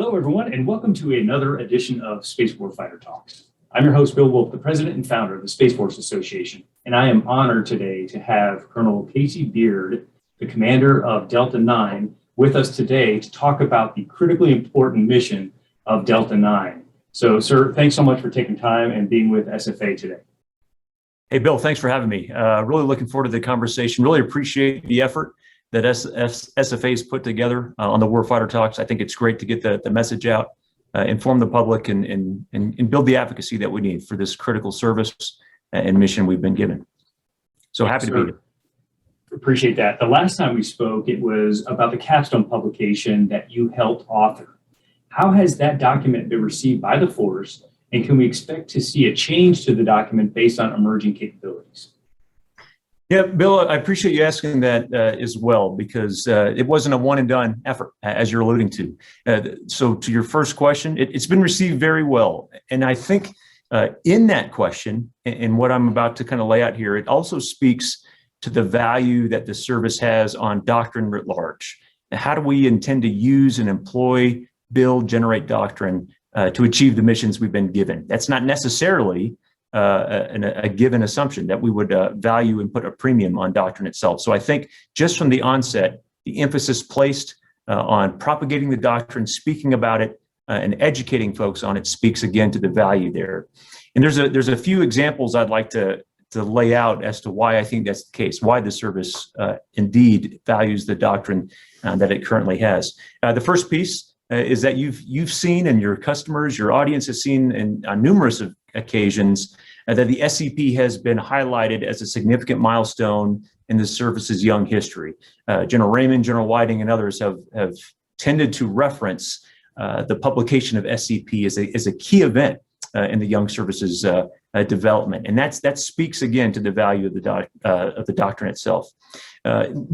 Hello, everyone, and welcome to another edition of Space Warfighter Talks. I'm your host, Bill Wolf, the president and founder of the Space Force Association, and I am honored today to have Colonel Col Beards, the commander of Delta 9, with us today to talk about the critically important mission of Delta 9. So, sir, thanks so much for taking time and being with SFA today. Hey, Bill, thanks for having me. Really looking forward to the conversation. Really appreciate the effort that SFA has put together on the Warfighter Talks. I think it's great to get the message out, inform the public, and build the advocacy that we need for this critical service and mission we've been given. So happy to be here. Appreciate that. The last time we spoke, it was about the capstone publication that you helped author. How has that document been received by the force, and can we expect to see a change to the document based on emerging capabilities? Yeah, Bill, I appreciate you asking that as well, because it wasn't a one and done effort, as you're alluding to. So to your first question, it's been received very well. And I think in that question, and what I'm about to kind of lay out here, it also speaks to the value that the service has on doctrine writ large. How do we intend to use and employ, build, generate doctrine to achieve the missions we've been given? That's not necessarily a given assumption that we would value and put a premium on doctrine itself. So I think just from the onset, the emphasis placed on propagating the doctrine, speaking about it, and educating folks on it speaks again to the value there. And there's a few examples I'd like to lay out as to why I think that's the case, why the service indeed values the doctrine that it currently has. The first piece is that you've seen, and your customers, your audience has seen on numerous occasions, that the SCP has been highlighted as a significant milestone in the service's young history. General Raymond, General Whiting, and others have tended to reference the publication of SCP as a key event in the young service's development, and that speaks again to the value of the doctrine itself.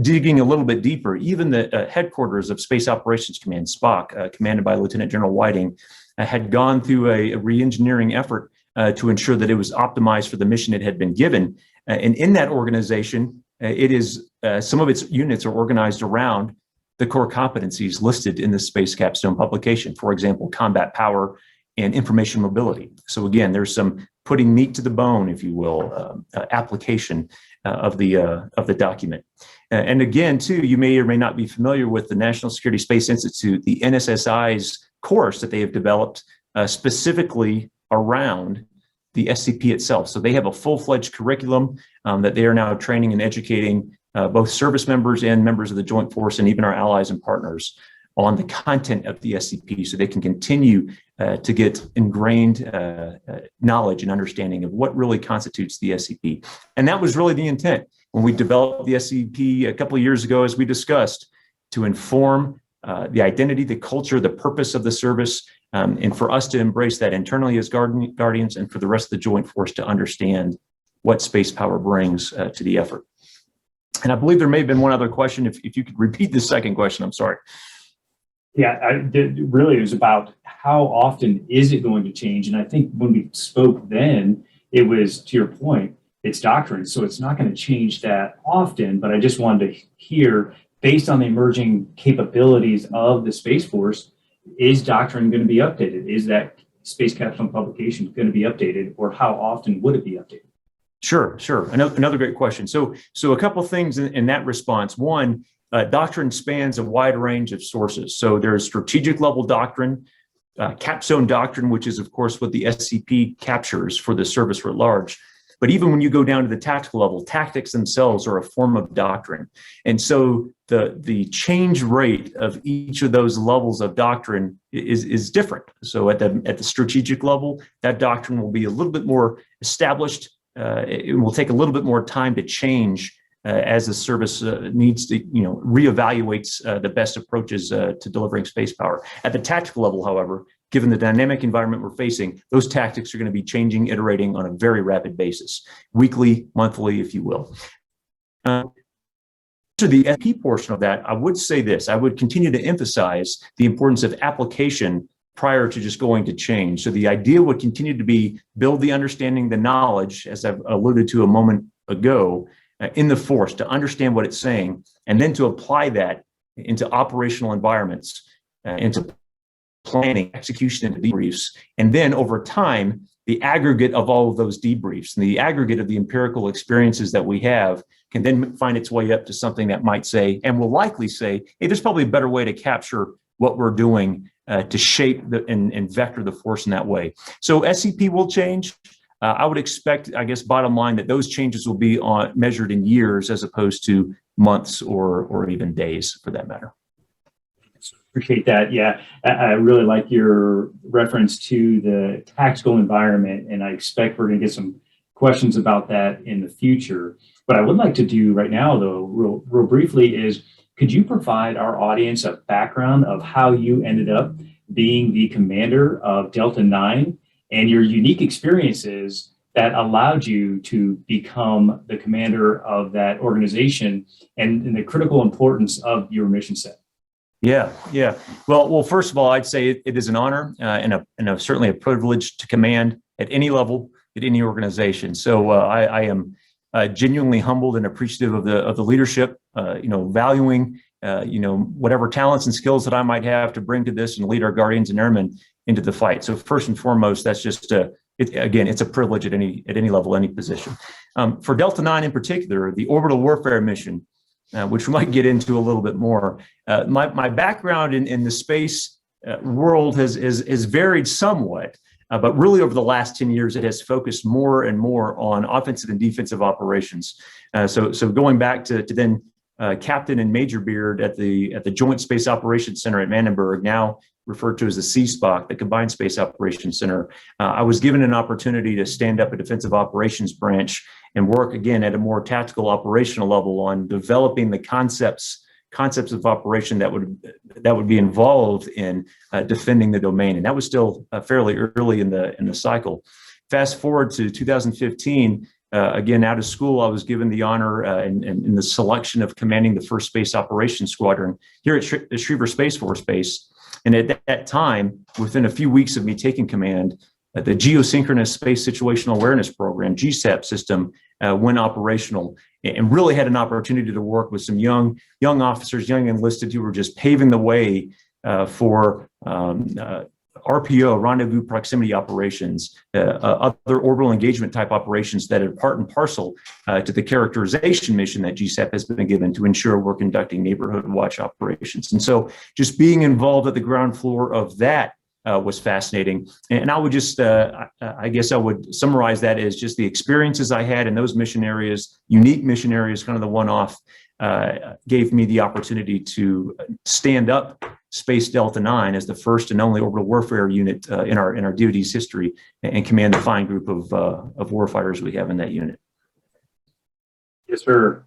Digging a little bit deeper, even the headquarters of Space Operations Command, SPOC, commanded by Lieutenant General Whiting, had gone through a re-engineering effort to ensure that it was optimized for the mission it had been given. And in that organization, it is some of its units are organized around the core competencies listed in the Space Capstone publication. For example, combat power and information mobility. So again, there's some putting meat to the bone, if you will, application of the document. And again, too, you may or may not be familiar with the National Security Space Institute, the NSSI's course that they have developed specifically around the SCP itself. So they have a full-fledged curriculum that they are now training and educating both service members and members of the Joint Force and even our allies and partners on the content of the SCP, so they can continue to get ingrained knowledge and understanding of what really constitutes the SCP. And that was really the intent when we developed the SCP a couple of years ago, as we discussed, to inform the identity, the culture, the purpose of the service, and for us to embrace that internally as guardians, and for the rest of the Joint Force to understand what space power brings to the effort. And I believe there may have been one other question. If you could repeat the second question, I'm sorry. Yeah, really, it was about how often is it going to change? And I think when we spoke then, it was, to your point, it's doctrine. So it's not going to change that often, but I just wanted to hear, based on the emerging capabilities of the Space Force, is doctrine going to be updated? Is that Space Capstone publication going to be updated, or how often would it be updated? Sure. Another great question. So a couple of things in that response. One, doctrine spans a wide range of sources. So there's strategic level doctrine, capstone doctrine, which is, of course, what the SCP captures for the service writ large. But even when you go down to the tactical level, tactics themselves are a form of doctrine. And so the change rate of each of those levels of doctrine is different. So at the strategic level, that doctrine will be a little bit more established. It will take a little bit more time to change as the service needs to, reevaluates the best approaches to delivering space power. At the tactical level, however, given the dynamic environment we're facing, those tactics are going to be changing, iterating on a very rapid basis, weekly, monthly, if you will. To the FP portion of that, I would say this: I would continue to emphasize the importance of application prior to just going to change. So the idea would continue to be build the understanding, the knowledge, as I've alluded to a moment ago, in the force to understand what it's saying, and then to apply that into operational environments, into planning, execution, and debriefs. And then over time, the aggregate of all of those debriefs and the aggregate of the empirical experiences that we have can then find its way up to something that might say, and will likely say, hey, there's probably a better way to capture what we're doing to shape and vector the force in that way. So SCP will change. I would expect, I guess, bottom line, that those changes will be measured in years as opposed to months or even days, for that matter. Appreciate that. Yeah, I really like your reference to the tactical environment, and I expect we're going to get some questions about that in the future. What I would like to do right now, though, real briefly, is could you provide our audience a background of how you ended up being the commander of Delta 9 and your unique experiences that allowed you to become the commander of that organization and the critical importance of your mission set? Yeah. Well, first of all, I'd say it is an honor and certainly a privilege to command at any level, at any organization. So I am genuinely humbled and appreciative of the leadership, valuing, whatever talents and skills that I might have to bring to this and lead our Guardians and Airmen into the fight. So first and foremost, that's just it's a privilege at any level, any position. For Delta 9 in particular, the orbital warfare mission, which we might get into a little bit more. My background in the space world has varied somewhat, but really over the last 10 years, it has focused more and more on offensive and defensive operations. So going back to then Captain and Major Beard at the Joint Space Operations Center at Vandenberg, now referred to as the CSPOC, the Combined Space Operations Center, I was given an opportunity to stand up a defensive operations branch and work again at a more tactical operational level on developing the concepts of operation that would be involved in defending the domain. And that was still fairly early in the cycle. Fast forward to 2015, again, out of school, I was given the honor and the selection of commanding the 1st Space Operations Squadron here at the Schriever Space Force Base. And at that time, within a few weeks of me taking command, the Geosynchronous Space Situational Awareness Program, GSAP system, went operational, and really had an opportunity to work with some young officers, young enlisted, who were just paving the way for RPO, rendezvous proximity operations, other orbital engagement type operations that are part and parcel to the characterization mission that GSAP has been given to ensure we're conducting neighborhood watch operations. And so just being involved at the ground floor of that was fascinating. And I would just, I guess I would summarize that as just the experiences I had in those mission areas, unique mission areas, kind of the one-off, gave me the opportunity to stand up Space Delta 9 as the first and only orbital warfare unit in our DoD's history, and command the fine group of warfighters we have in that unit. Yes, sir.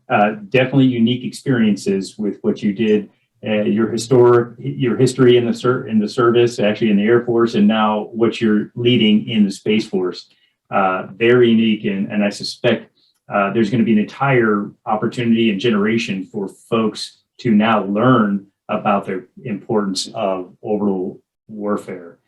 Definitely unique experiences with what you did. Your history in the service, actually in the Air Force, and now what you're leading in the Space Force. Very unique, and I suspect there's going to be an entire opportunity and generation for folks to now learn about the importance of orbital warfare.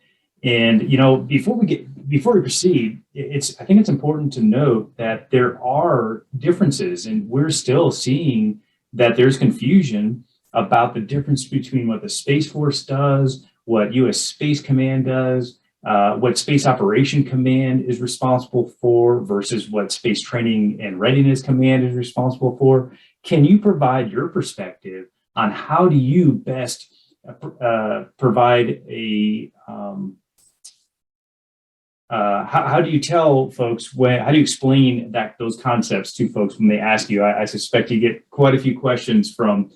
And before we proceed, I think it's important to note that there are differences, and we're still seeing that there's confusion about the difference between what the Space Force does, what U.S. Space Command does, what Space Operation Command is responsible for versus what Space Training and Readiness Command is responsible for. Can you provide your perspective on how do you best provide a, how do you tell folks, how do you explain those concepts to folks when they ask you? I suspect you get quite a few questions from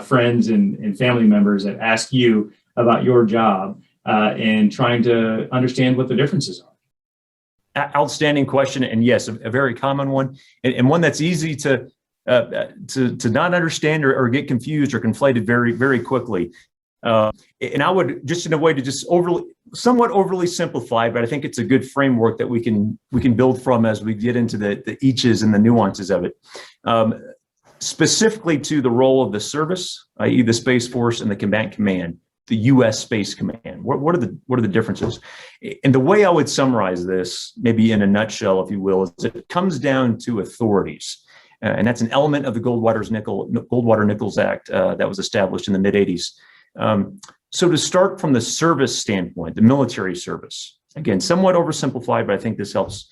friends and family members that ask you about your job and trying to understand what the differences are. Outstanding question, and yes, a very common one, and one that's easy to not understand or get confused or conflated very, very quickly. And I would, just in a way to just somewhat overly simplify, but I think it's a good framework that we can build from as we get into the eaches and the nuances of it. Specifically to the role of the service, i.e. the Space Force and the Combatant Command, the U.S. Space Command. What are the differences? And the way I would summarize this, maybe in a nutshell, if you will, is it comes down to authorities. And that's an element of the Goldwater-Nichols Act that was established in the mid-'80s. So to start from the service standpoint, the military service, again, somewhat oversimplified, but I think this helps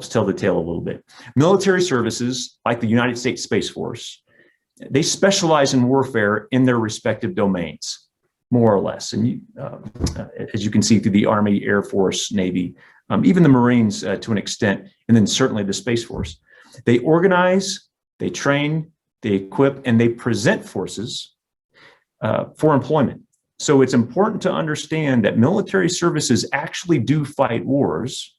tell the tale a little bit. Military services, like the United States Space Force, they specialize in warfare in their respective domains, more or less. And as you can see through the Army, Air Force, Navy, even the Marines to an extent, and then certainly the Space Force. They organize, they train, they equip, and they present forces for employment. So it's important to understand that military services actually do fight wars,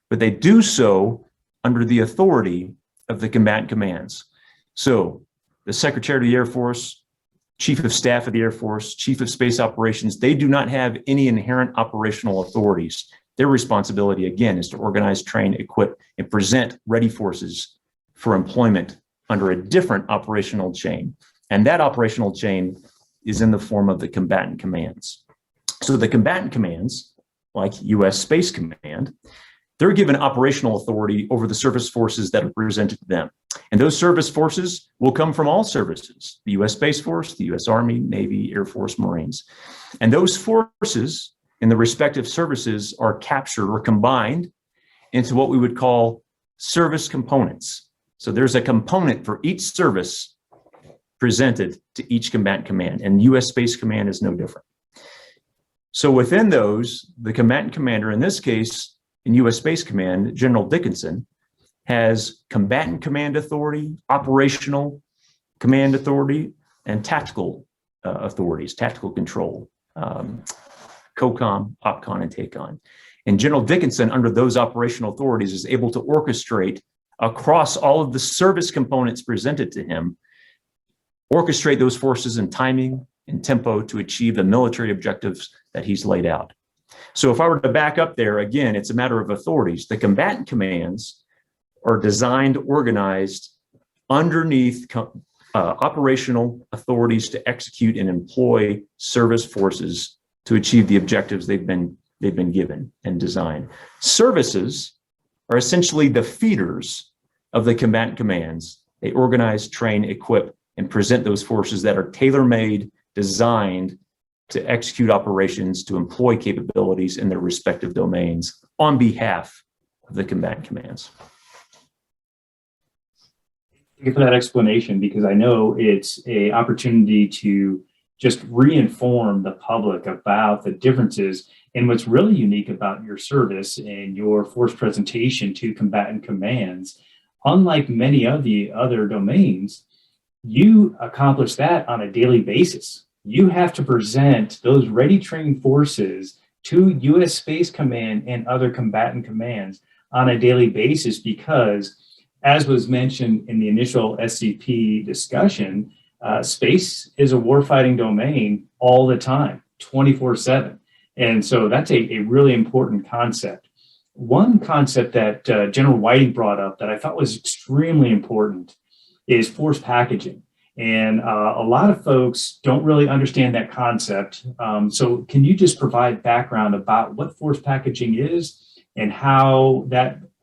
but they do so under the authority of the combatant commands. So the Secretary of the Air Force, Chief of Staff of the Air Force, Chief of Space Operations, they do not have any inherent operational authorities. Their responsibility, again, is to organize, train, equip, and present ready forces for employment under a different operational chain. And that operational chain is in the form of the combatant commands. So the combatant commands, like U.S. Space Command, they're given operational authority over the service forces that are presented to them. And those service forces will come from all services, the U.S. Space Force, the U.S. Army, Navy, Air Force, Marines. And those forces in the respective services are captured or combined into what we would call service components. So there's a component for each service presented to each combatant command, and U.S. Space Command is no different. So within those, the combatant commander, in this case, in U.S. Space Command, General Dickinson, has combatant command authority, operational command authority, and tactical authorities, tactical control, COCOM, OPCON, and TACON. And General Dickinson, under those operational authorities, is able to orchestrate across all of the service components presented to him, orchestrate those forces in timing and tempo to achieve the military objectives that he's laid out. So if I were to back up there, again, it's a matter of authorities. The combatant commands are designed, organized underneath operational authorities to execute and employ service forces to achieve the objectives they've been given and designed. Services are essentially the feeders of the combatant commands. They organize, train, equip, and present those forces that are tailor-made, designed to execute operations, to employ capabilities in their respective domains on behalf of the combatant commands. Thank you for that explanation, because I know it's an opportunity to just re-inform the public about the differences and what's really unique about your service and your force presentation to combatant commands. Unlike many of the other domains, you accomplish that on a daily basis. You have to present those ready trained forces to U.S. Space Command and other combatant commands on a daily basis because, as was mentioned in the initial SCP discussion, space is a warfighting domain all the time, 24/7. And so that's a really important concept. One concept that General Whiting brought up that I thought was extremely important is force packaging. And a lot of folks don't really understand that concept. So can you just provide background about what force packaging is and how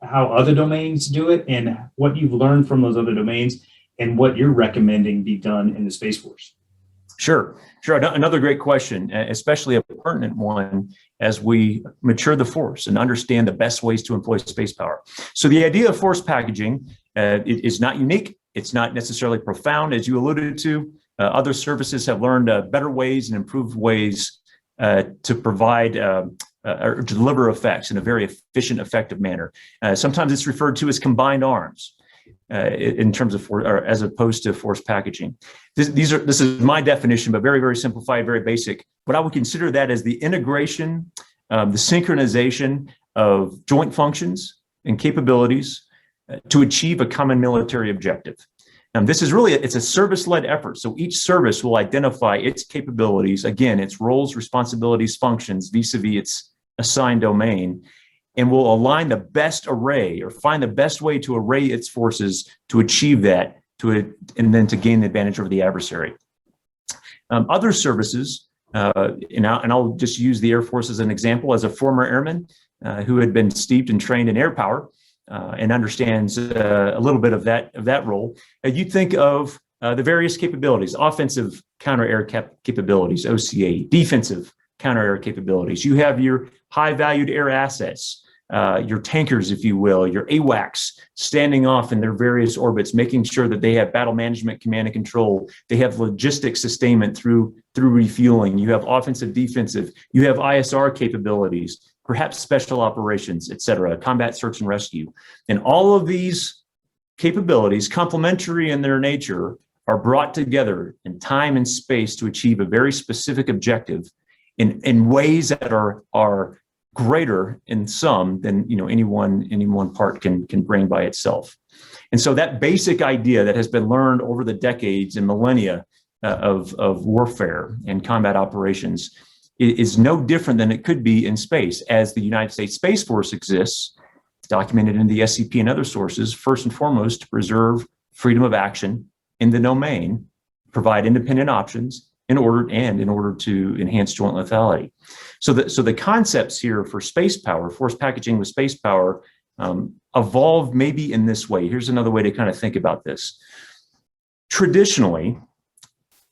other domains do it and what you've learned from those other domains and what you're recommending be done in the Space Force? Sure. Another great question, especially a pertinent one as we mature the force and understand the best ways to employ space power. So the idea of force packaging is not unique. It's not necessarily profound, as you alluded to. Other services have learned better ways and improved ways to provide or deliver effects in a very efficient, effective manner. Sometimes it's referred to as combined arms in terms of as opposed to force packaging. This is my definition, but very, very simplified, very basic. But I would consider that as the integration, the synchronization of joint functions and capabilities to achieve a common military objective. And this is really, it's a service-led effort. So each service will identify its capabilities, again, its roles, responsibilities, functions, vis-a-vis its assigned domain, and will align the best array or find the best way to array its forces to achieve that, and then to gain the advantage over the adversary. Other services, and I'll just use the Air Force as an example, as a former airman who had been steeped and trained in air power, and understands a little bit of that role. You think of the various capabilities, offensive counter-air capabilities, OCA, defensive counter-air capabilities. You have your high-valued air assets, your tankers, if you will, your AWACS standing off in their various orbits, making sure that they have battle management, command and control. They have logistics sustainment through refueling. You have offensive, defensive. You have ISR capabilities, perhaps special operations, et cetera, combat search and rescue. And all of these capabilities, complementary in their nature, are brought together in time and space to achieve a very specific objective in ways that are greater in some than any one part can bring by itself. And so that basic idea that has been learned over the decades and millennia of warfare and combat operations is no different than it could be in space. As the United States Space Force exists, it's documented in the SCP and other sources, first and foremost, to preserve freedom of action in the domain, provide independent options in order to enhance joint lethality. So the concepts here for space power, force packaging with space power, evolved maybe in this way. Here's another way to kind of think about this. Traditionally,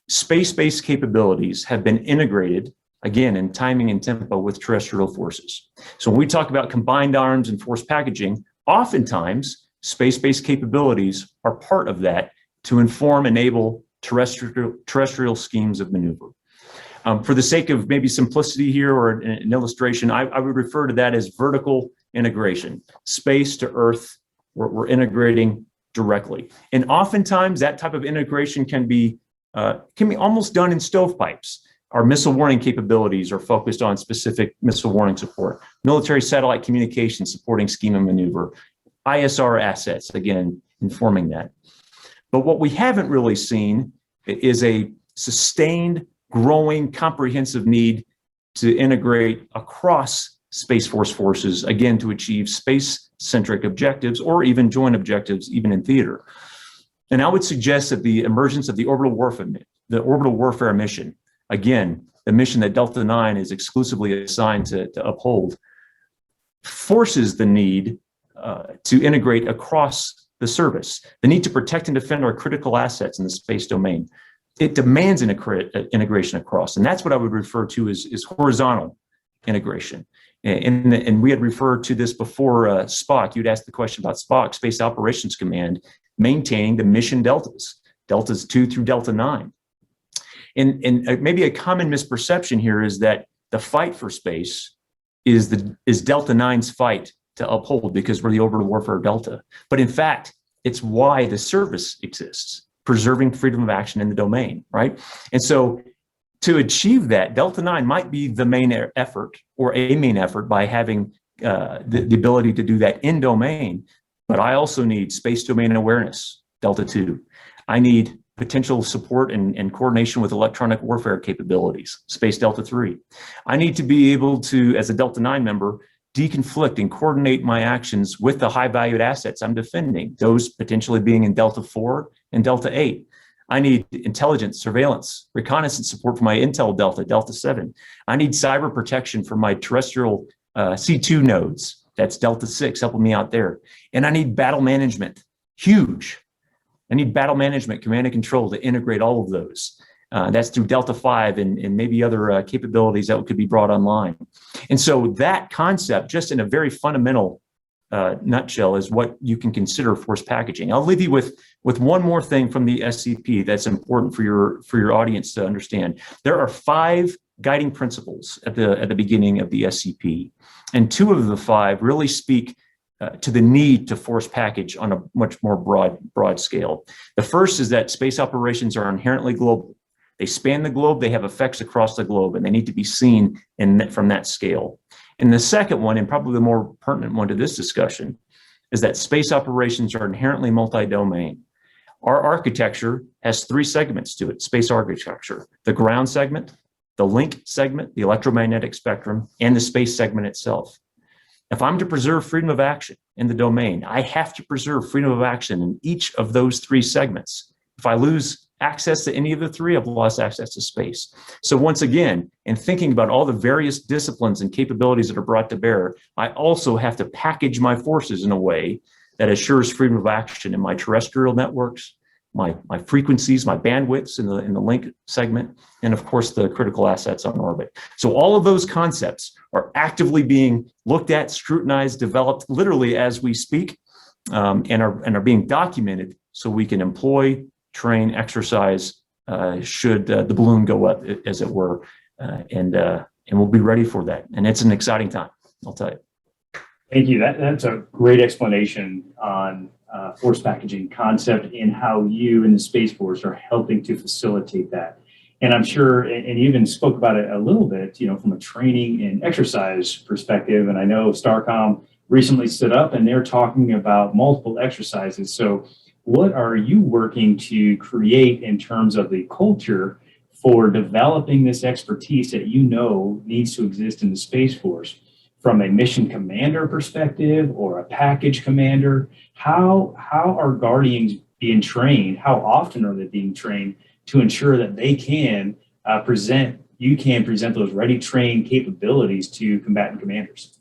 space-based capabilities have been integrated, again, in timing and tempo with terrestrial forces. So when we talk about combined arms and force packaging, oftentimes space-based capabilities are part of that to enable terrestrial schemes of maneuver. For the sake of maybe simplicity here or an illustration, I would refer to that as vertical integration. Space to Earth, we're integrating directly. And oftentimes that type of integration can be almost done in stovepipes. Our missile warning capabilities are focused on specific missile warning support. Military satellite communication supporting scheme and maneuver. ISR assets, again, informing that. But what we haven't really seen is a sustained, growing, comprehensive need to integrate across Space Force forces, again, to achieve space-centric objectives or even joint objectives, even in theater. And I would suggest that the emergence of the orbital warfare mission, again, the mission that Delta IX is exclusively assigned to uphold, forces the need to integrate across the service, the need to protect and defend our critical assets in the space domain. It demands integration across, and that's what I would refer to as horizontal integration. And we had referred to this before SPOC. You'd asked the question about SPOC, Space Operations Command, maintaining the mission deltas, deltas 2 through Delta 9. And maybe a common misperception here is that the fight for space is Delta 9's fight to uphold because we're the orbital warfare delta. But in fact, it's why the service exists, preserving freedom of action in the domain, right? And so to achieve that, Delta 9 might be the main effort or a main effort by having the ability to do that in domain. But I also need space domain awareness, Delta 2. I need potential support and coordination with electronic warfare capabilities, Space Delta 3. I need to be able to, as a Delta 9 member, deconflict and coordinate my actions with the high-valued assets I'm defending, those potentially being in Delta 4 and Delta 8. I need intelligence, surveillance, reconnaissance support for my intel Delta, Delta 7. I need cyber protection for my terrestrial C2 nodes, that's Delta 6, helping me out there. And I need battle management, huge. I need battle management, command and control to integrate all of those. That's through Delta 5 and maybe other capabilities that could be brought online. And so that concept, just in a very fundamental nutshell, is what you can consider force packaging. I'll leave you with one more thing from the SCP that's important for your audience to understand. There are 5 guiding principles at the beginning of the SCP, and 2 of the 5 really speak to the need to force package on a much more broad scale. The first is that space operations are inherently global. They span the globe, they have effects across the globe, and they need to be seen from that scale. And the second one, and probably the more pertinent one to this discussion, is that space operations are inherently multi-domain. Our architecture has 3 segments to it, space architecture: the ground segment, the link segment, the electromagnetic spectrum, and the space segment itself. If I'm to preserve freedom of action in the domain, I have to preserve freedom of action in each of those 3 segments. If I lose access to any of the 3, I've lost access to space. So once again, in thinking about all the various disciplines and capabilities that are brought to bear, I also have to package my forces in a way that assures freedom of action in my terrestrial networks, my frequencies, my bandwidths in the link segment, and of course the critical assets on orbit. So all of those concepts are actively being looked at, scrutinized, developed literally as we speak, and are being documented so we can employ, train, exercise should the balloon go up, as it were, and we'll be ready for that. And it's an exciting time, I'll tell you. Thank you. That's a great explanation on force packaging concept and how you and the Space Force are helping to facilitate that. And I'm sure, and you even spoke about it a little bit, from a training and exercise perspective. And I know STARCOM recently stood up and they're talking about multiple exercises. So what are you working to create in terms of the culture for developing this expertise that needs to exist in the Space Force? From a mission commander perspective or a package commander, how are Guardians being trained? How often are they being trained to ensure that they can present those ready trained capabilities to combatant commanders?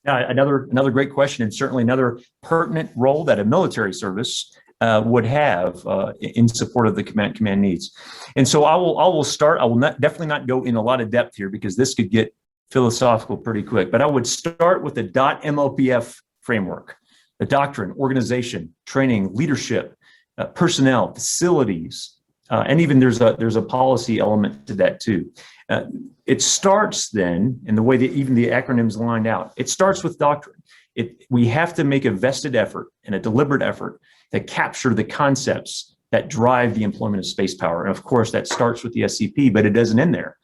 Another great question, and certainly another pertinent role that a military service would have in support of the command needs. And so I will start. I will definitely not go in a lot of depth here because this could get philosophical pretty quick, but I would start with the .MLPF framework: the doctrine, organization, training, leadership, personnel, facilities, and even there's a policy element to that too. It starts then, in the way that even the acronyms lined out, it starts with doctrine. We have to make a vested effort and a deliberate effort to capture the concepts that drive the employment of space power. And of course, that starts with the SCP, but it doesn't end there.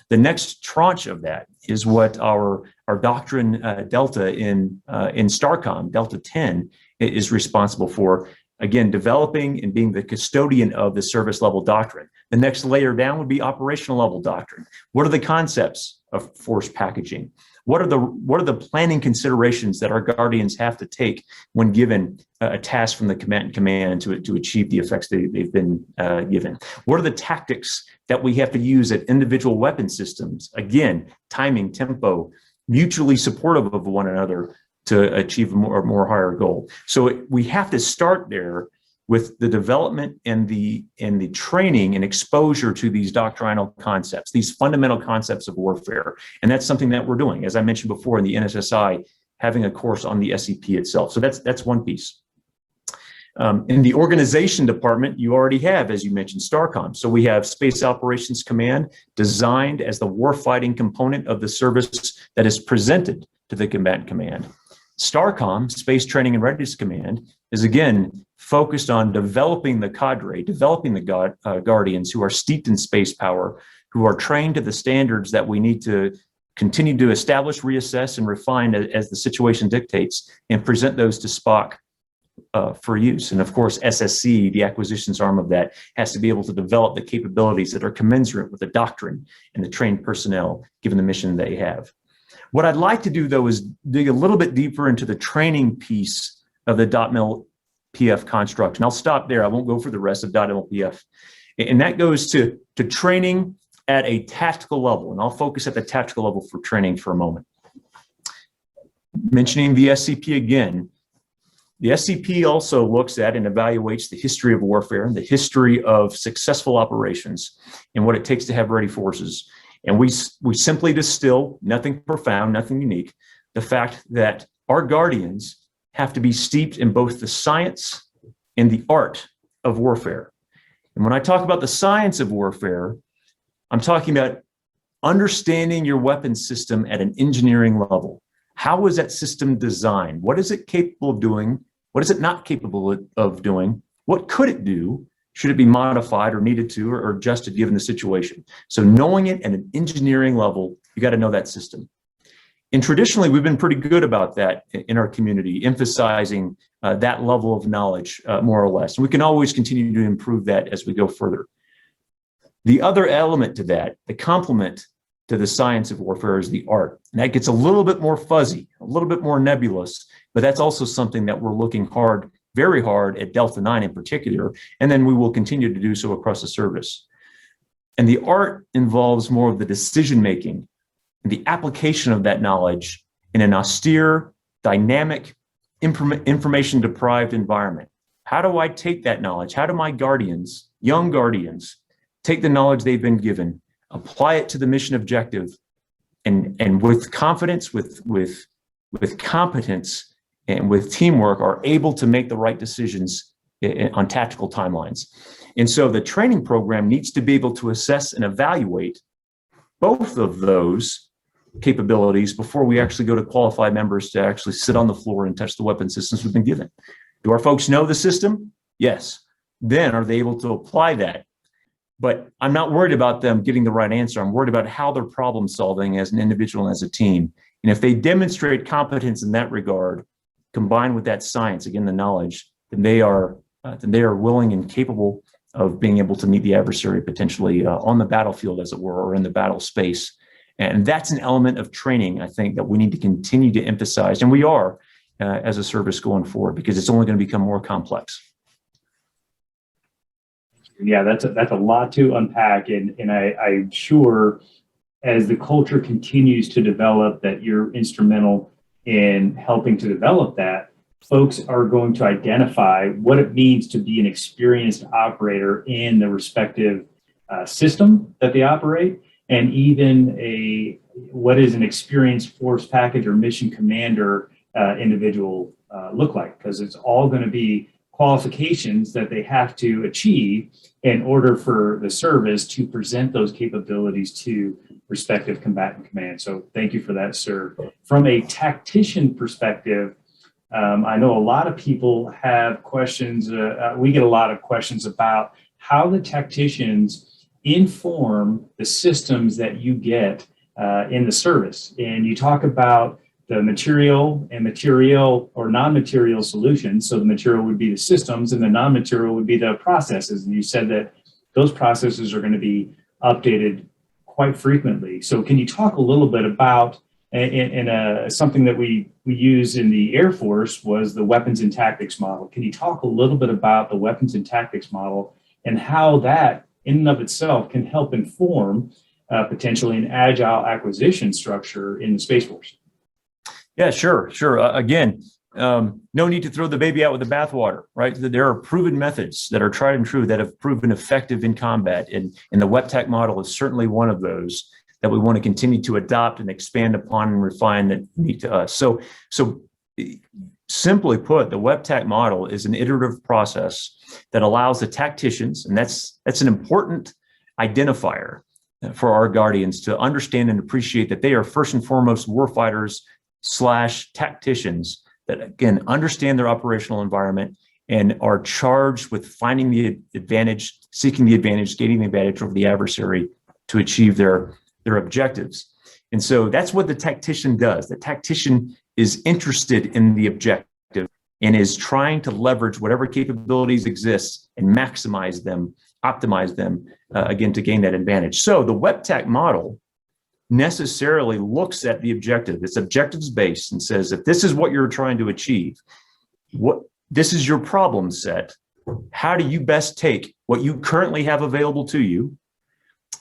The next tranche of that is what our doctrine Delta in STARCOM, Delta 10, is responsible for. Again, developing and being the custodian of the service level doctrine. The next layer down would be operational level doctrine. What are the concepts of force packaging? What are the planning considerations that our Guardians have to take when given a task from the command to achieve the effects they've been given? What are the tactics that we have to use at individual weapon systems? Again, timing, tempo, mutually supportive of one another to achieve a more higher goal. So we have to start there with the development and the training and exposure to these doctrinal concepts, these fundamental concepts of warfare. And that's something that we're doing, as I mentioned before, in the NSSI, having a course on the SCP itself. So that's one piece. In the organization department, you already have, as you mentioned, STARCOM. So we have Space Operations Command, designed as the warfighting component of the service that is presented to the combatant command. STARCOM, Space Training and Readiness Command, is again focused on developing the cadre, developing the Guardians who are steeped in space power, who are trained to the standards that we need to continue to establish, reassess, and refine as the situation dictates, and present those to SPOC for use. And of course, SSC, the acquisitions arm of that, has to be able to develop the capabilities that are commensurate with the doctrine and the trained personnel, given the mission they have. What I'd like to do, though, is dig a little bit deeper into the training piece of the .MLPF construct. And I'll stop there. I won't go for the rest of .MLPF. And that goes to training at a tactical level. And I'll focus at the tactical level for training for a moment. Mentioning the SCP again, the SCP also looks at and evaluates the history of warfare, the history of successful operations, and what it takes to have ready forces. And we simply distill, nothing profound, nothing unique, the fact that our Guardians have to be steeped in both the science and the art of warfare. And when I talk about the science of warfare, I'm talking about understanding your weapon system at an engineering level. How is that system designed? What is it capable of doing? What is it not capable of doing? What could it do? Should it be modified or needed to or adjusted given the situation? So knowing it at an engineering level, you got to know that system. And traditionally, we've been pretty good about that in our community, emphasizing that level of knowledge, more or less. And we can always continue to improve that as we go further. The other element to that, the complement to the science of warfare, is the art. And that gets a little bit more fuzzy, a little bit more nebulous, but that's also something that we're looking very hard at Delta 9 in particular, and then we will continue to do so across the service. And the art involves more of the decision-making and the application of that knowledge in an austere, dynamic, information-deprived environment. How do I take that knowledge? How do my guardians, young guardians, take the knowledge they've been given, apply it to the mission objective, and with confidence, with competence, and with teamwork, are able to make the right decisions on tactical timelines. And so the training program needs to be able to assess and evaluate both of those capabilities before we actually go to qualified members to actually sit on the floor and touch the weapon systems we've been given. Do our folks know the system? Yes. Then are they able to apply that? But I'm not worried about them getting the right answer. I'm worried about how they're problem solving as an individual and as a team. And if they demonstrate competence in that regard, combined with that science, again, the knowledge, then they are willing and capable of being able to meet the adversary potentially on the battlefield, as it were, or in the battle space. And that's an element of training, I think, that we need to continue to emphasize, and we are as a service going forward, because it's only going to become more complex. Yeah, that's a lot to unpack, and I'm sure as the culture continues to develop, that you're instrumental in helping to develop that. Folks are going to identify what it means to be an experienced operator in the respective system that they operate, and even what is an experienced force package or mission commander individual look like, because it's all going to be qualifications that they have to achieve in order for the service to present those capabilities to respective combatant command. So thank you for that, sir. From a tactician perspective, I know a lot of people have questions. We get a lot of questions about how the tacticians inform the systems that you get in the service. And you talk about the material and material or non-material solutions. So the material would be the systems and the non-material would be the processes. And you said that those processes are going to be updated quite frequently. So can you talk a little bit about, and something that we use in the Air Force was the weapons and tactics model. Can you talk a little bit about the weapons and tactics model and how that in and of itself can help inform potentially an agile acquisition structure in the Space Force? Yeah, sure. Again, no need to throw the baby out with the bathwater, right? There are proven methods that are tried and true that have proven effective in combat, and the WEPTAC model is certainly one of those that we want to continue to adopt and expand upon and refine that unique to us. So simply put, the WEPTAC model is an iterative process that allows the tacticians, and that's an important identifier for our guardians to understand and appreciate that they are first and foremost warfighters / tacticians that, again, understand their operational environment and are charged with finding the advantage, seeking the advantage, gaining the advantage over the adversary to achieve their objectives. And so that's what the tactician does. The tactician is interested in the objective and is trying to leverage whatever capabilities exist and maximize them, optimize them, again, to gain that advantage. So the WEPTAC model necessarily looks at the objective. It's objectives based and says, if this is what you're trying to achieve, this is your problem set, how do you best take what you currently have available to you,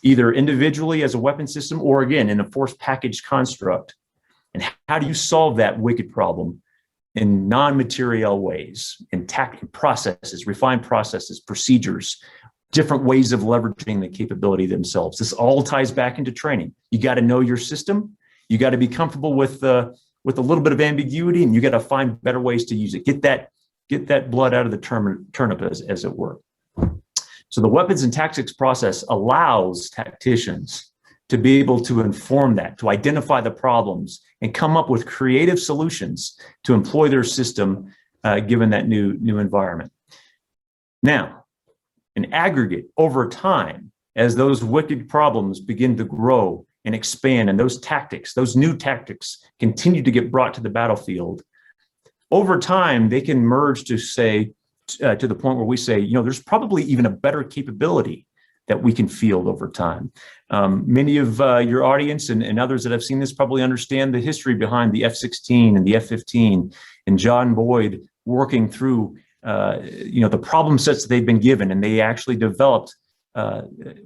either individually as a weapon system or, again, in a force package construct, and how do you solve that wicked problem in non-material ways, in processes, refined processes, procedures, different ways of leveraging the capability themselves. This all ties back into training. You got to know your system. You got to be comfortable with a little bit of ambiguity, and you got to find better ways to use it. Get that blood out of the turnip, as it were. So the weapons and tactics process allows tacticians to be able to inform that, to identify the problems, and come up with creative solutions to employ their system given that new environment. Now, in aggregate, over time, as those wicked problems begin to grow and expand, and those new tactics continue to get brought to the battlefield, over time, they can merge to the point where we say, there's probably even a better capability that we can field over time. Many of your audience and others that have seen this probably understand the history behind the F-16 and the F-15 and John Boyd working through the problem sets that they've been given, and they actually developed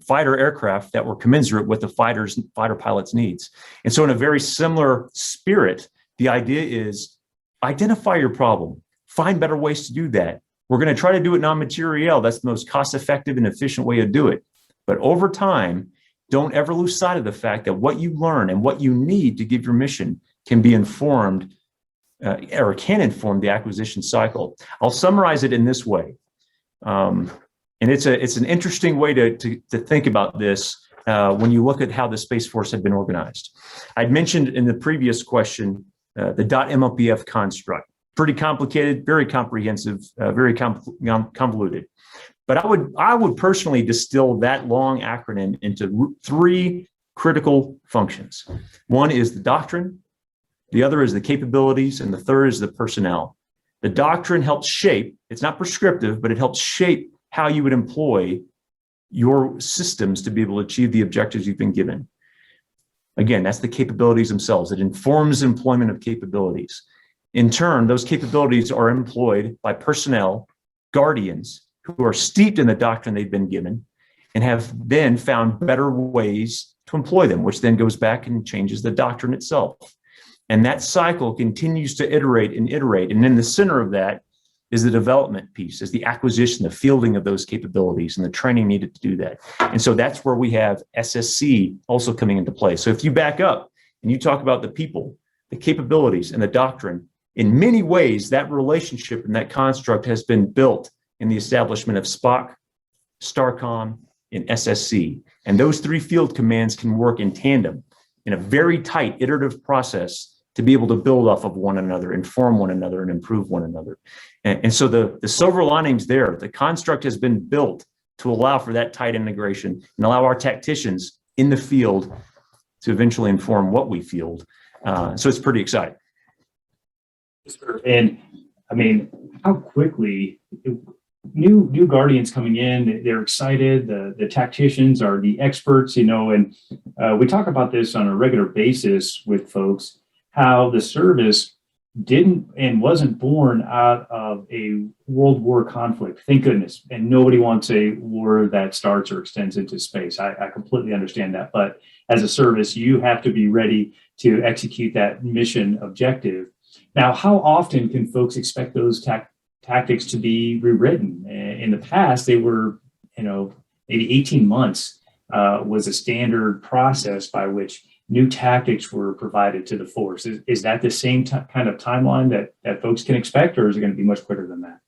fighter aircraft that were commensurate with the fighter pilots' needs. And so in a very similar spirit, the idea is identify your problem, find better ways to do that, We're going to try to do it non-materiel. That's the most cost-effective and efficient way to do it. But over time, don't ever lose sight of the fact that what you learn and what you need to give your mission can be informed or can inform the acquisition cycle. I'll summarize it in this way. And it's an interesting way to think about this when you look at how the Space Force had been organized. I'd mentioned in the previous question the .MLPF construct. Pretty complicated, very comprehensive, very convoluted. But I would personally distill that long acronym into 3 critical functions. One is the doctrine, the other is the capabilities, and the third is the personnel. The doctrine helps shape, it's not prescriptive, but it helps shape how you would employ your systems to be able to achieve the objectives you've been given. Again, that's the capabilities themselves. It informs employment of capabilities. In turn, those capabilities are employed by personnel, guardians, who are steeped in the doctrine they've been given and have then found better ways to employ them, which then goes back and changes the doctrine itself. And that cycle continues to iterate and iterate. And in the center of that is the development piece, is the acquisition, the fielding of those capabilities and the training needed to do that. And so that's where we have SSC also coming into play. So if you back up and you talk about the people, the capabilities, and the doctrine, in many ways, that relationship and that construct has been built in the establishment of SPOC, STARCOM, and SSC. And those 3 field commands can work in tandem in a very tight iterative process to be able to build off of one another, inform one another, and improve one another. And so the silver lining's there. The construct has been built to allow for that tight integration and allow our tacticians in the field to eventually inform what we field. So it's pretty exciting. And I mean, how quickly new guardians coming in, they're excited. The tacticians are the experts, and we talk about this on a regular basis with folks, how the service didn't and wasn't born out of a World War conflict. Thank goodness. And nobody wants a war that starts or extends into space. I completely understand that. But as a service, you have to be ready to execute that mission objective. Now, how often can folks expect those tactics to be rewritten? In the past, they were, maybe 18 months was a standard process by which new tactics were provided to the force. Is that the same kind of timeline that folks can expect, or is it going to be much quicker than that?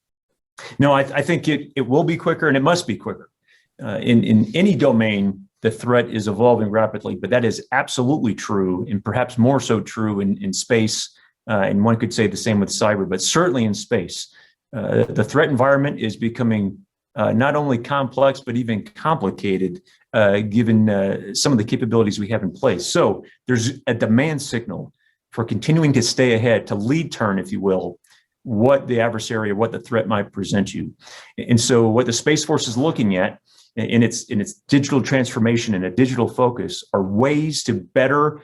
No, I think it will be quicker, and it must be quicker. In any domain, the threat is evolving rapidly, but that is absolutely true, and perhaps more so true in space. And one could say the same with cyber, but certainly in space. The threat environment is becoming not only complex, but even complicated, given some of the capabilities we have in place. So there's a demand signal for continuing to stay ahead, to lead turn, if you will, what the adversary or what the threat might present you. And so what the Space Force is looking at in its digital transformation and a digital focus are ways to better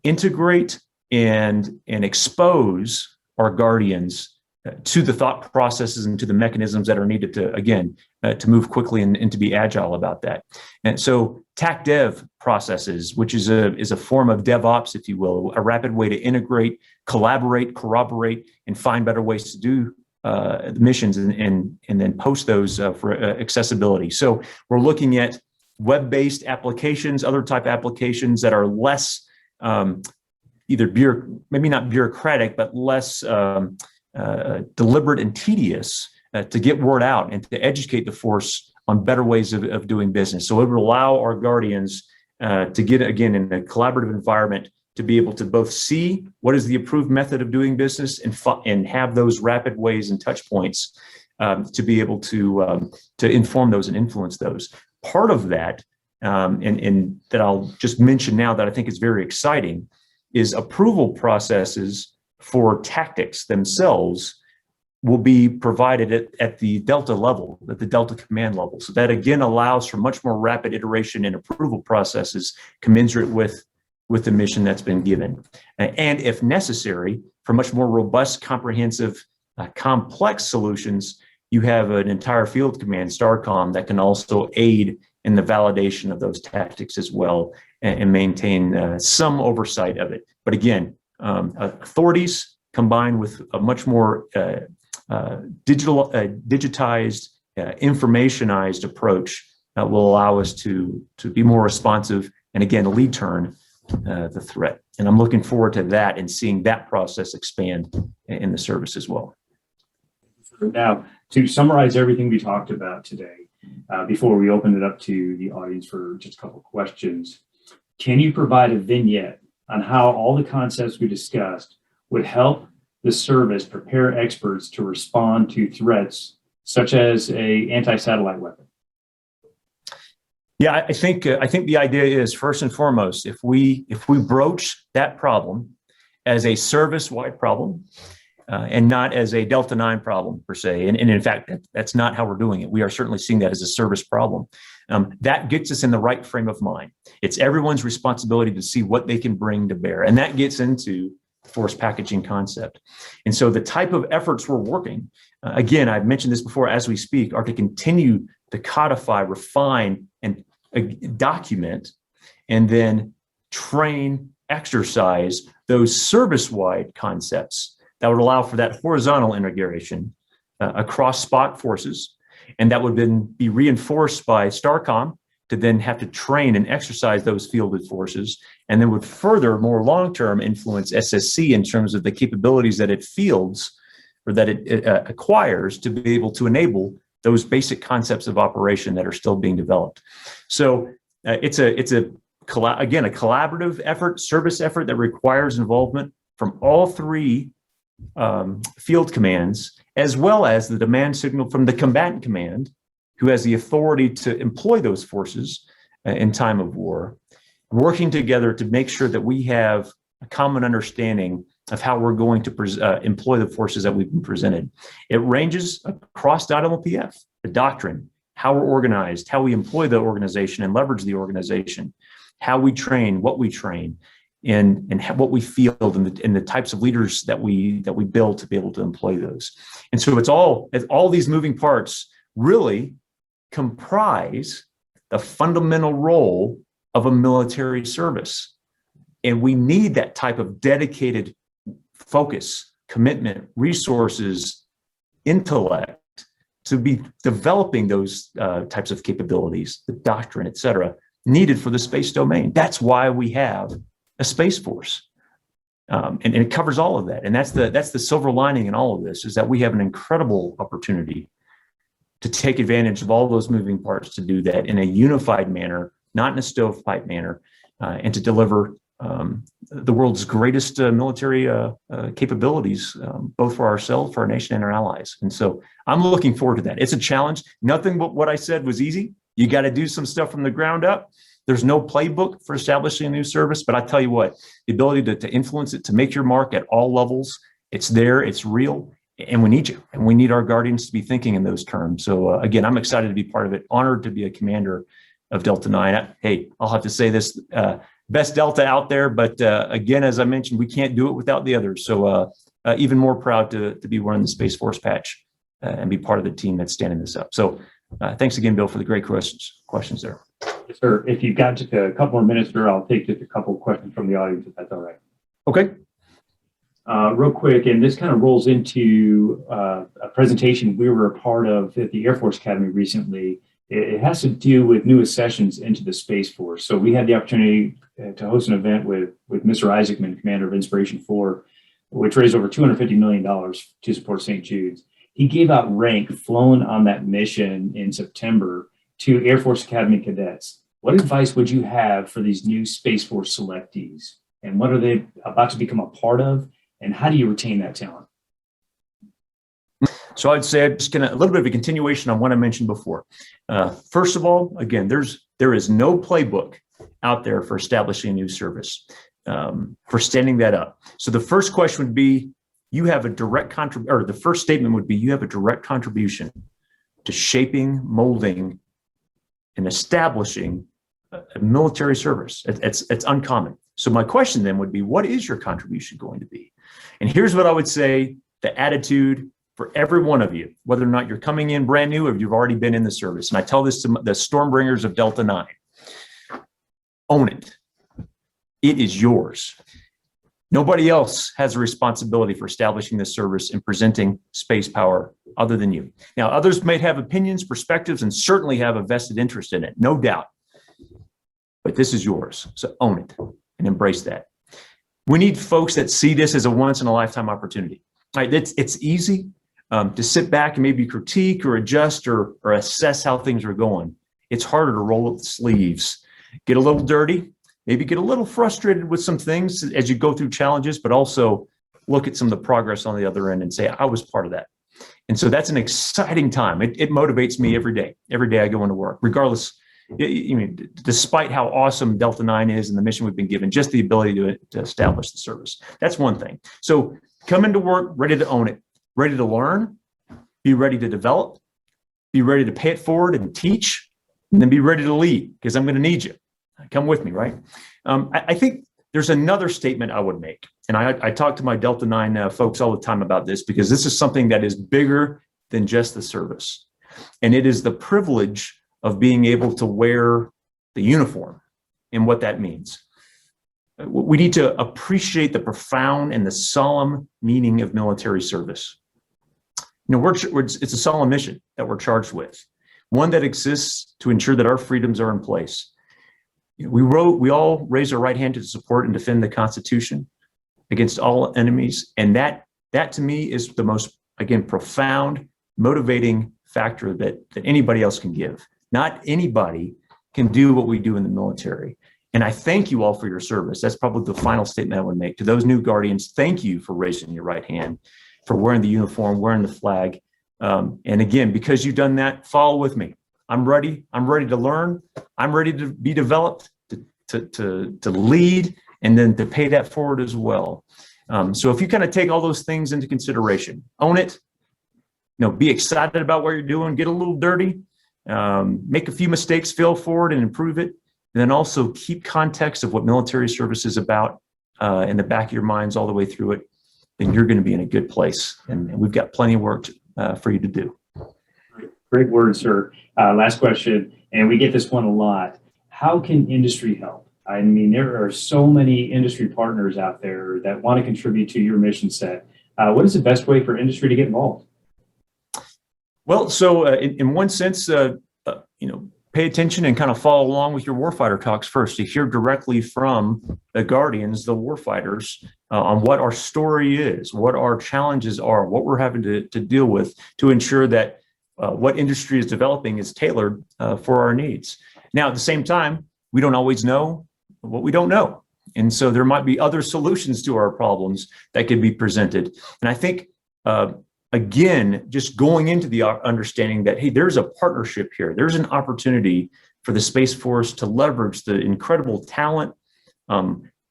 integrate and expose our guardians to the thought processes and to the mechanisms that are needed to, again, to move quickly and to be agile about that. And so TAC dev processes, which is a form of DevOps, if you will, a rapid way to integrate, collaborate, corroborate, and find better ways to do missions and then post those for accessibility. So we're looking at web-based applications, other type applications that are less maybe not bureaucratic, but less deliberate and tedious to get word out and to educate the force on better ways of doing business. So it would allow our guardians to get, again, in a collaborative environment, to be able to both see what is the approved method of doing business and have those rapid ways and touch points to be able to inform those and influence those. Part of that, and that I'll just mention now that I think is very exciting, is approval processes for tactics themselves will be provided at the Delta level, at the Delta command level. So that again allows for much more rapid iteration and approval processes commensurate with the mission that's been given. And if necessary, for much more robust, comprehensive, complex solutions, you have an entire field command, STARCOM, that can also aid in the validation of those tactics as well and maintain some oversight of it. But again, authorities combined with a much more digitized, informationized approach will allow us to be more responsive and, again, lead turn the threat. And I'm looking forward to that and seeing that process expand in the service as well. Now, to summarize everything we talked about today, before we open it up to the audience for just a couple of questions, can you provide a vignette on how all the concepts we discussed would help the service prepare experts to respond to threats such as a anti-satellite weapon? Yeah, I think the idea is, first and foremost, if we broach that problem as a service-wide problem and not as a Delta 9 problem per se, and in fact, that's not how we're doing it. We are certainly seeing that as a service problem. That gets us in the right frame of mind. It's everyone's responsibility to see what they can bring to bear, and that gets into force packaging concept. And so the type of efforts we're working, again, I've mentioned this before as we speak, are to continue to codify, refine, and document, and then train, exercise those service-wide concepts that would allow for that horizontal integration across spot forces, and that would then be reinforced by STARCOM to then have to train and exercise those fielded forces, and then would further, more long-term, influence SSC in terms of the capabilities that it fields or that it acquires to be able to enable those basic concepts of operation that are still being developed. So it's a collaborative effort, service effort that requires involvement from all three field commands, as well as the demand signal from the combatant command, who has the authority to employ those forces in time of war, working together to make sure that we have a common understanding of how we're going to employ the forces that we've been presented. It ranges across .MLPF, the doctrine, how we're organized, how we employ the organization and leverage the organization, how we train, what we train, and what we field, and the types of leaders that we build to be able to employ those. And so it's all these moving parts really comprise the fundamental role of a military service. And we need that type of dedicated focus, commitment, resources, intellect to be developing those types of capabilities, the doctrine, et cetera, needed for the space domain. That's why we have a Space Force. And it covers all of that. And that's the silver lining in all of this, is that we have an incredible opportunity to take advantage of all those moving parts to do that in a unified manner, not in a stovepipe manner, and to deliver the world's greatest military capabilities, both for ourselves, for our nation, and our allies. And so I'm looking forward to that. It's a challenge. Nothing but what I said was easy. You got to do some stuff from the ground up. There's no playbook for establishing a new service, but I tell you what, the ability to influence it, to make your mark at all levels, it's there, it's real, and we need you. And we need our guardians to be thinking in those terms. So again, I'm excited to be part of it, honored to be a commander of Delta 9. Hey, I'll have to say this, best Delta out there, but again, as I mentioned, we can't do it without the others. So even more proud to be wearing the Space Force patch and be part of the team that's standing this up. So thanks again, Bill, for the great questions there. Yes, sir. If you've got just a couple more minutes, sir, I'll take just a couple of questions from the audience, if that's all right. Okay. Real quick, and this kind of rolls into a presentation we were a part of at the Air Force Academy recently. It has to do with new accessions into the Space Force. So we had the opportunity to host an event with Mr. Isaacman, commander of Inspiration 4, which raised over $250 million to support St. Jude's. He gave out rank flown on that mission in September to Air Force Academy cadets. What advice would you have for these new Space Force selectees? And what are they about to become a part of? And how do you retain that talent? So I'd say I'm just going to a little bit of a continuation on what I mentioned before. First of all, again, there is no playbook out there for establishing a new service, for standing that up. So the first question would be, you have a direct or the first statement would be, you have a direct contribution to shaping, molding, and establishing a military service. It's uncommon. So my question then would be, what is your contribution going to be? And here's what I would say, the attitude for every one of you, whether or not you're coming in brand new or you've already been in the service. And I tell this to the Stormbringers of Delta 9, own it. It is yours. Nobody else has a responsibility for establishing this service and presenting space power other than you. Now, others might have opinions, perspectives, and certainly have a vested interest in it, no doubt. But this is yours, so own it and embrace that. We need folks that see this as a once-in-a-lifetime opportunity. Right? It's easy to sit back and maybe critique or adjust or assess how things are going. It's harder to roll up the sleeves, get a little dirty, maybe get a little frustrated with some things as you go through challenges, but also look at some of the progress on the other end and say, I was part of that. And so that's an exciting time. It motivates me every day. Every day I go into work, regardless, despite how awesome Delta 9 is and the mission we've been given, just the ability to establish the service. That's one thing. So come into work ready to own it, ready to learn, be ready to develop, be ready to pay it forward and teach, and then be ready to lead, because I'm going to need you. Come with me, right? I think there's another statement I would make, and I talk to my Delta 9 folks all the time about this, because this is something that is bigger than just the service, and it is the privilege of being able to wear the uniform and what that means. We need to appreciate the profound and the solemn meaning of military service. It's a solemn mission that we're charged with, one that exists to ensure that our freedoms are in place. We all raise our right hand to support and defend the Constitution against all enemies. And that to me is the most, again, profound, motivating factor that anybody else can give. Not anybody can do what we do in the military. And I thank you all for your service. That's probably the final statement I would make. To those new Guardians, thank you for raising your right hand, for wearing the uniform, wearing the flag. And again, because you've done that, follow with me. I'm ready. I'm ready to learn. I'm ready to be developed, to lead, and then to pay that forward as well. So if you kind of take all those things into consideration, own it, be excited about what you're doing, get a little dirty, make a few mistakes, fail forward and improve it, and then also keep context of what military service is about in the back of your minds all the way through it, then you're going to be in a good place. And we've got plenty of work for you to do. Great words, sir. Last question, and we get this one a lot. How can industry help? I mean, there are so many industry partners out there that want to contribute to your mission set. What is the best way for industry to get involved? Well, so in one sense, pay attention and kind of follow along with your warfighter talks first to hear directly from the Guardians, the warfighters, on what our story is, what our challenges are, what we're having to deal with to ensure that what industry is developing is tailored for our needs. Now, at the same time, we don't always know what we don't know. And so there might be other solutions to our problems that can be presented. And I think, again, just going into the understanding that, hey, there's a partnership here. There's an opportunity for the Space Force to leverage the incredible talent,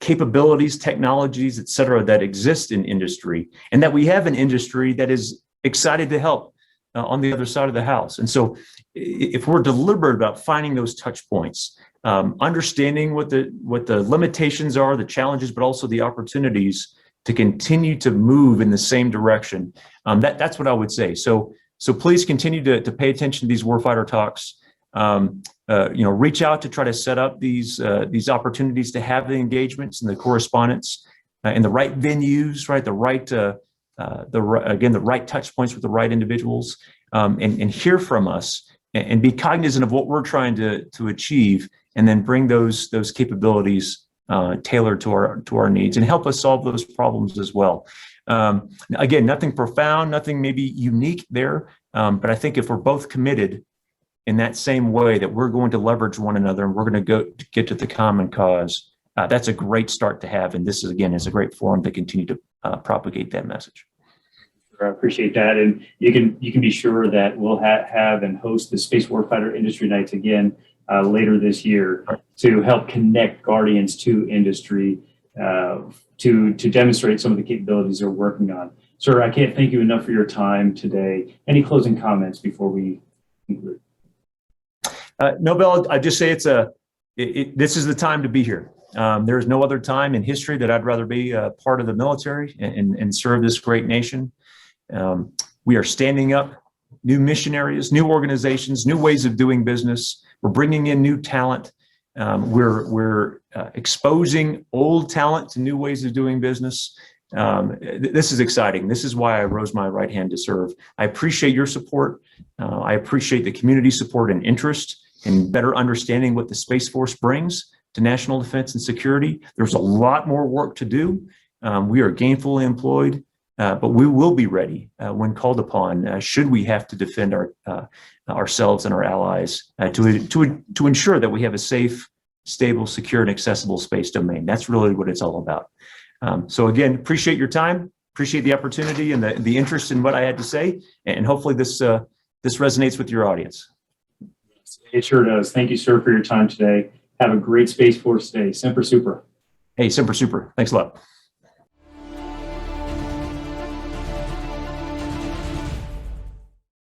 capabilities, technologies, et cetera, that exist in industry, and that we have an industry that is excited to help on the other side of the house. And so if we're deliberate about finding those touch points, understanding what the limitations are, the challenges, but also the opportunities to continue to move in the same direction, that's what I would say. So please continue to pay attention to these warfighter talks. Reach out to try to set up these opportunities to have the engagements and the correspondence in the right venues, right? The right touch points with the right individuals, and hear from us and be cognizant of what we're trying to achieve, and then bring those capabilities tailored to our needs and help us solve those problems as well. Again, nothing profound, nothing maybe unique there, but I think if we're both committed in that same way that we're going to leverage one another and we're going to get to the common cause, that's a great start to have. And this is a great forum to continue to propagate that message. I appreciate that, and you can be sure that we'll have and host the Space Warfighter Industry Nights again later this year to help connect Guardians to industry to demonstrate some of the capabilities they're working on. Sir, I can't thank you enough for your time today. Any closing comments before we conclude? No, Bill, I just say this is the time to be here. There is no other time in history that I'd rather be a part of the military and serve this great nation. We are standing up new mission areas, new organizations, new ways of doing business. We're bringing in new talent. We're exposing old talent to new ways of doing business. This is exciting. This is why I rose my right hand to serve. I appreciate your support. I appreciate the community support and interest in better understanding what the Space Force brings to national defense and security. There's a lot more work to do. We are gainfully employed, but we will be ready when called upon, should we have to defend ourselves and our allies to ensure that we have a safe, stable, secure, and accessible space domain. That's really what it's all about. So again, appreciate your time, appreciate the opportunity and the interest in what I had to say, and hopefully this resonates with your audience. It sure does. Thank you, sir, for your time today. Have a great Space Force Day. Semper Super. Hey, Semper Super. Thanks a lot.